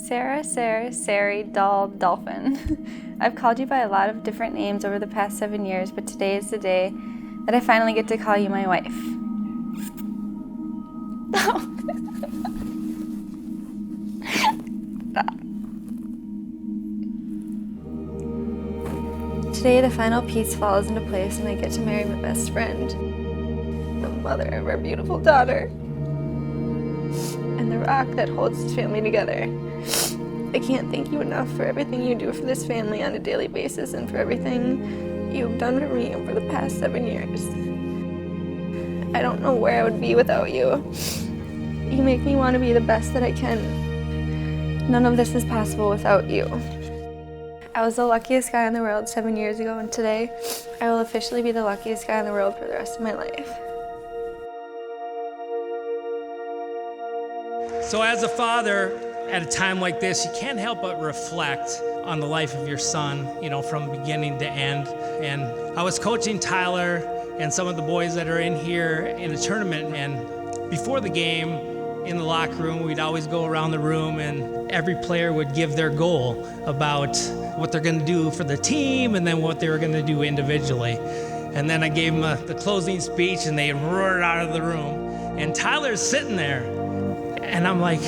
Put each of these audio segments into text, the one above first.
Sara, Sari, Doll, Dolphin. I've called you by a lot of different names over the past 7 years, but today is the day that I finally get to call you my wife. Today, the final piece falls into place and I get to marry my best friend, the mother of our beautiful daughter, and the rock that holds this family together. I can't thank you enough for everything you do for this family on a daily basis and for everything you've done for me over the past 7 years. I don't know where I would be without you. You make me want to be the best that I can. None of this is possible without you. I was the luckiest guy in the world 7 years ago, and today I will officially be the luckiest guy in the world for the rest of my life. So as a father, at a time like this, you can't help but reflect on the life of your son, from beginning to end. And I was coaching Tyler and some of the boys that are in here in a tournament, and before the game, in the locker room, we'd always go around the room and every player would give their goal about what they're gonna do for the team and then what they were gonna do individually. And then I gave them the closing speech and they roared out of the room. And Tyler's sitting there and I'm like,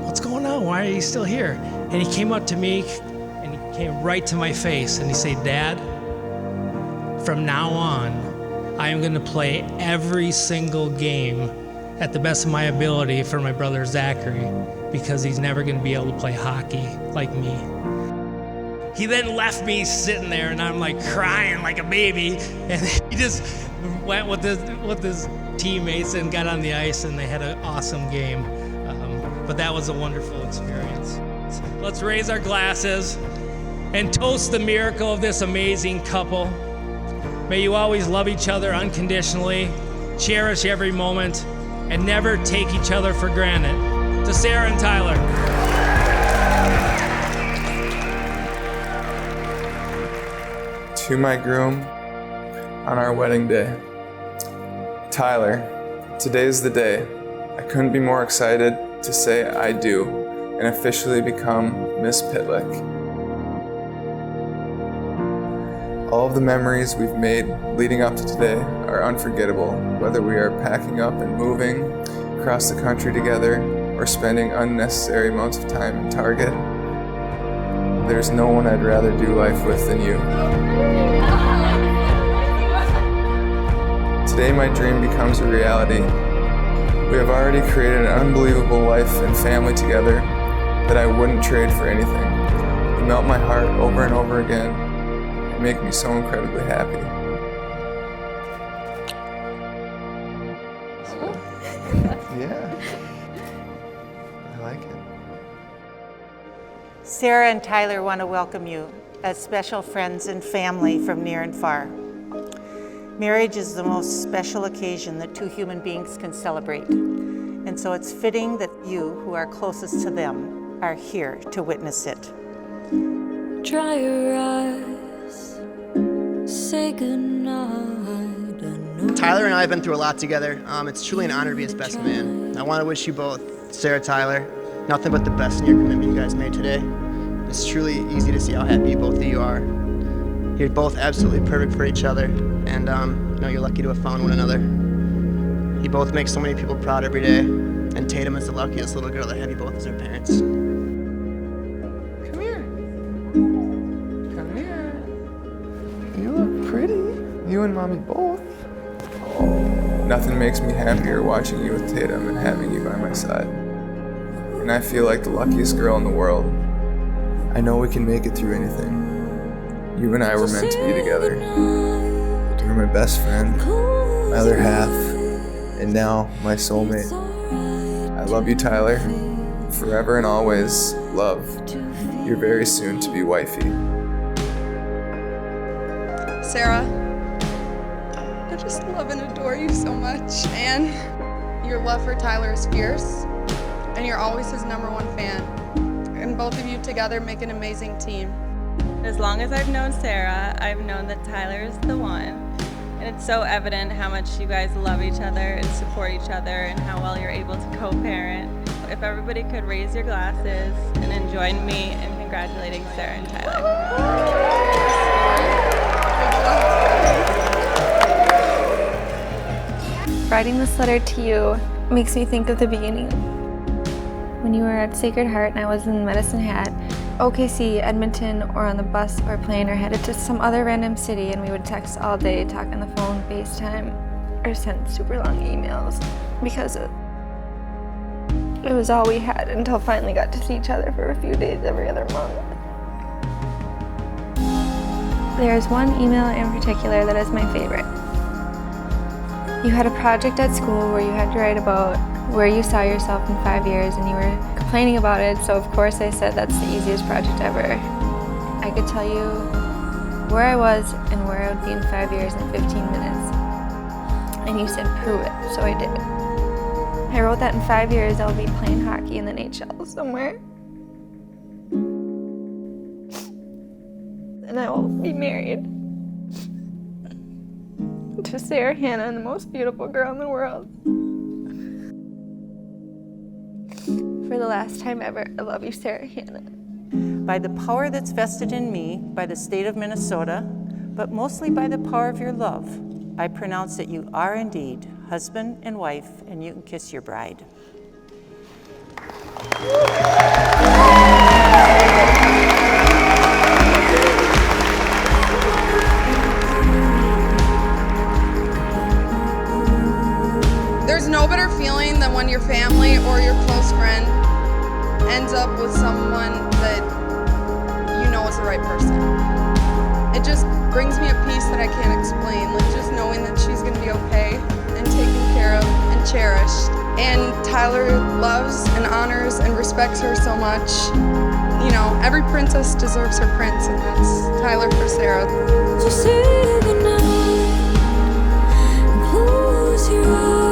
what's going on? Why are you still here? And he came up to me and he came right to my face and he said, Dad, from now on, I am gonna play every single game at the best of my ability for my brother Zachary, because he's never gonna be able to play hockey like me. He then left me sitting there and I'm like crying like a baby, and he just went with his teammates and got on the ice and they had an awesome game. But that was a wonderful experience. Let's raise our glasses and toast the miracle of this amazing couple. May you always love each other unconditionally, cherish every moment, and never take each other for granted. To Sara and Tyler. To my groom on our wedding day. Tyler, today's the day. I couldn't be more excited to say I do and officially become Miss Pitlick. All of the memories we've made leading up to today are unforgettable, whether we are packing up and moving across the country together or spending unnecessary amounts of time in Target. There's no one I'd rather do life with than you. Today my dream becomes a reality. We have already created an unbelievable life and family together that I wouldn't trade for anything. You melt my heart over and over again and make me so incredibly happy. Yeah, I like it. Sara and Tyler want to welcome you as special friends and family from near and far. Marriage is the most special occasion that two human beings can celebrate. And so it's fitting that you, who are closest to them, are here to witness it. Dry your eyes, say goodnight. Tyler and I have been through a lot together. It's truly an honor to be his best man. I want to wish you both, Sara, Tyler, nothing but the best in your commitment you guys made today. It's truly easy to see how happy both of you are. You're both absolutely perfect for each other, and you're lucky to have found one another. You both make so many people proud every day, and Tatum is the luckiest little girl to have you both as her parents. Come here. Come here. You look pretty. You and Mommy both. Oh, nothing makes me happier watching you with Tatum and having you by my side. And I feel like the luckiest girl in the world. I know we can make it through anything. You and I were meant to be together. You're my best friend, my other half, and now my soulmate. I love you, Tyler. Forever and always, love, your very soon to be wifey. Sara, I just love and adore you so much, and your love for Tyler is fierce, and you're always his #1 fan. And both of you together make an amazing team. As long as I've known Sara, I've known that Tyler is the one. And it's so evident how much you guys love each other and support each other and how well you're able to co-parent. if everybody could raise your glasses and join me in congratulating Sara and Tyler. Writing this letter to you makes me think of the beginning. When you were at Sacred Heart and I was in Medicine Hat, OKC, Edmonton, or on the bus or plane or headed to some other random city, and we would text all day, talk on the phone, FaceTime, or send super long emails because it was all we had until finally got to see each other for a few days every other month. There's one email in particular that is my favorite. You had a project at school where you had to write about where you saw yourself in 5 years, and you were complaining about it, so of course I said that's the easiest project ever. I could tell you where I was and where I would be in 5 years in 15 minutes. And you said, prove it, so I did. I wrote that in 5 years I'll be playing hockey in the NHL somewhere. And I will be married to Sara Hannah, the most beautiful girl in the world. For the last time ever, I love you, Sara Hannah. By the power that's vested in me by the state of Minnesota, but mostly by the power of your love, I pronounce that you are indeed husband and wife, and you can kiss your bride. There's no better feeling than when your family or your close friend ends up with someone that you know is the right person. It just brings me a peace that I can't explain, like just knowing that she's gonna be okay and taken care of and cherished. And Tyler loves and honors and respects her so much. You know, every princess deserves her prince, and that's Tyler for Sara. So say goodnight and close your eyes.